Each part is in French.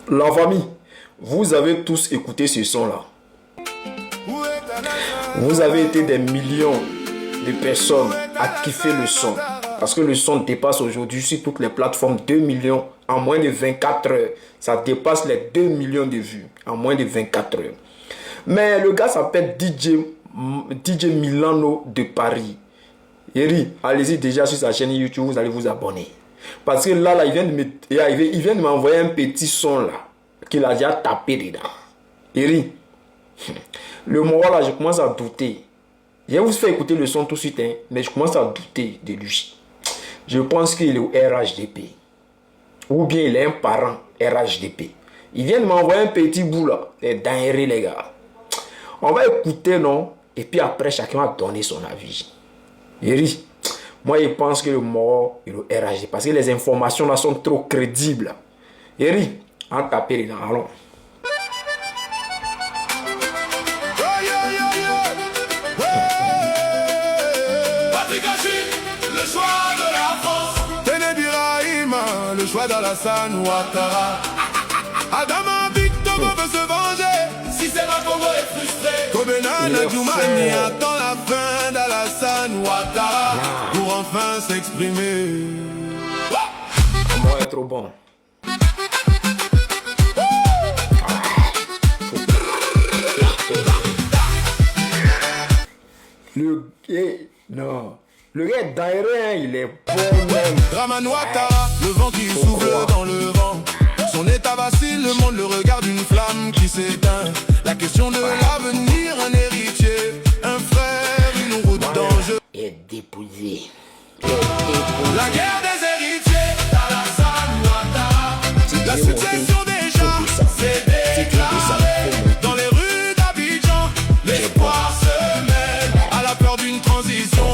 La famille, vous avez tous écouté ce son-là. Vous avez été des millions de personnes à kiffer le son. Parce que le son dépasse aujourd'hui sur toutes les plateformes 2 millions en moins de 24 heures. Ça dépasse les 2 millions de vues en moins de 24 heures. Mais le gars s'appelle DJ Milano de Paris. Yeri, allez-y déjà sur sa chaîne YouTube, vous allez vous abonner. Parce que là il vient de m'envoyer un petit son là, qu'il a déjà tapé dedans. Yeri, le moment là, je commence à douter. Je vais vous faire écouter le son tout de suite, hein, mais je commence à douter de lui. Je pense qu'il est au RHDP. Ou bien il est un parent RHDP. Il vient de m'envoyer un petit bout là. C'est dinguerie les gars. On va écouter, non? Et puis après, chacun va donner son avis. Yeri, moi je pense que le mort est au RHDP. Parce que les informations là sont trop crédibles. Yeri, on tape dedans, allons. Le choix d'Alassane Ouattara. Adama Victor veut se venger. Si c'est ma Congo est frustré. Kobenana Djoumani attend la fin d'Alassane Ouattara pour enfin s'exprimer. On va être trop bon. Le gars d'aérien, il est bon même. Draman Ouattara, le vent qui souffle dans le vent. Son état vacille, le monde le regarde, une flamme qui s'éteint. La question de l'avenir, un héritier, un frère, une route d'enjeu. Et dépouillé. La guerre des héritiers, d'Alassane Ouattara. La succession des gens, c'est déclaré. Dans les rues d'Abidjan, l'espoir se mêle à la peur d'une transition.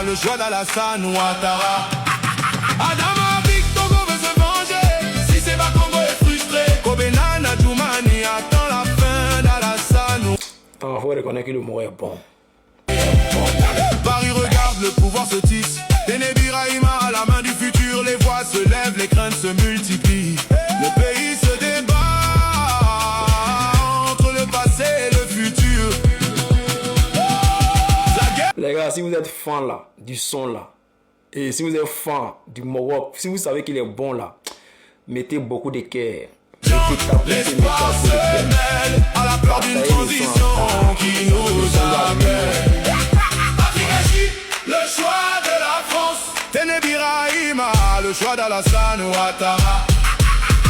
Le choix d'Alassane Ouattara. Adama Victor veut se venger. Si c'est pas Congo est frustré. Kobenana Djoumani attend la fin d'Alassane. Il faut reconnaître que le mot est bon. Paris regarde, le pouvoir se tisse. Ténébi Rahima à la main du futur. Les voix se lèvent, les craintes se multiplient. Le pays se débat entre le passé et le futur. Les gars, si vous êtes fan là, du son là, et si vous êtes fan du Maroc, si vous savez qu'il est bon là, mettez beaucoup de cœur. L'espoir se mêle à la peur d'une transition qui nous amène. Patrick Hachi, le choix de la France. Ténébi Rahima, le choix d'Alassane Ouattara.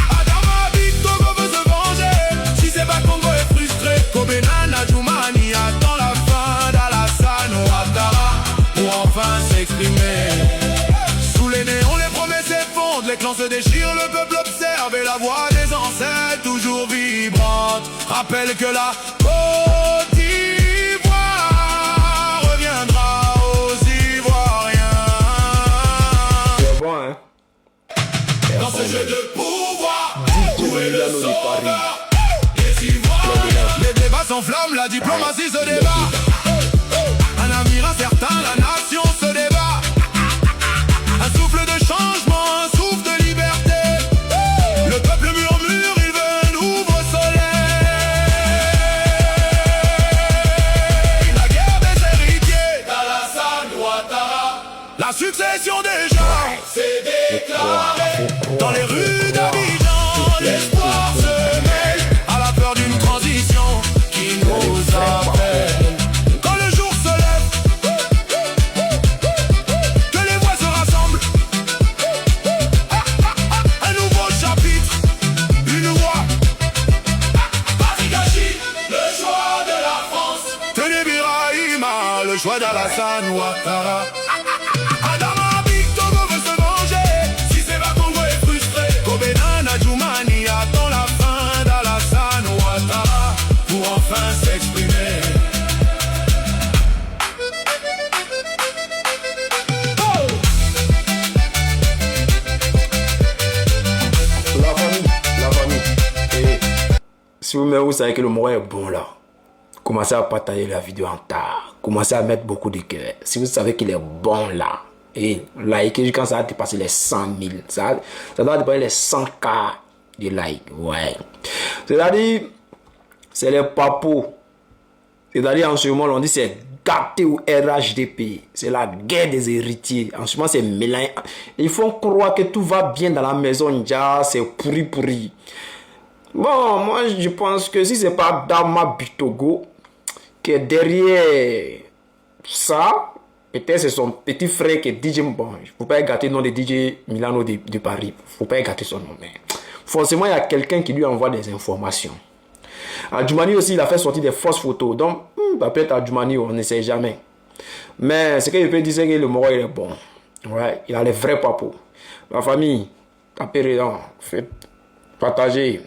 Adama Victor veut se venger. Si c'est pas Congo est frustré. Kobenana Djoumani attend la fin d'Alassane Ouattara pour enfin s'exprimer. Sous les néons, les promesses s'effondrent, les clans se déchirent, le peuple observe et la voix des ancêtres toujours vibrante rappelle que la Côte d'Ivoire reviendra aux Ivoiriens. C'est bon, hein? Dans ce jeu de pouvoir, où est le de Paris. des Ivoiriens? Les débats s'enflamment, la diplomatie se débat. Un avenir incertain, la nation se débat. Un souffle de changement, un souffle de liberté. Le peuple murmure, il veut un nouveau soleil. La guerre des héritiers, d'Alassane Ouattara. La succession des gens, c'est déclaré. Dans les rues d'Abidjan, l'espoir se mêle à la peur d'une transition qui nous appelle. Le choix d'Alassane Ouattara. Adama Victor veut se venger. Si c'est pas Congo est frustré. Kobenana Djoumani attend la fin d'Alassane Ouattara pour enfin s'exprimer. La famille. Et si vous savez que le mot est bon là, commencez à partager la vidéo en tard. commencez à mettre beaucoup de cœur. Si vous savez qu'il est bon là, et likez quand ça va dépasser les 100 000. Ça doit dépasser les 100K de likes. Ouais. C'est-à-dire, c'est les papos. C'est-à-dire, en ce moment, on dit c'est gâté ou RHDP. C'est la guerre des héritiers. En ce moment, c'est mélange. Ils font croire que tout va bien dans la maison. C'est pourri. Bon, moi, je pense que si c'est pas Dama Bitogo qui est derrière ça, peut-être c'est son petit frère qui est DJ. Bon, il ne faut pas gâter le nom de DJ Milano de Paris. Il ne faut pas gâter son nom. Mais forcément, il y a quelqu'un qui lui envoie des informations. Adjoumani aussi, il a fait sortir des fausses photos. Donc, peut-être Adjoumani, on ne sait jamais. Mais ce que je peux dire, c'est que le Moro, il est bon. Ouais, il a les vrais papos. La famille, tapez dedans, faites partager.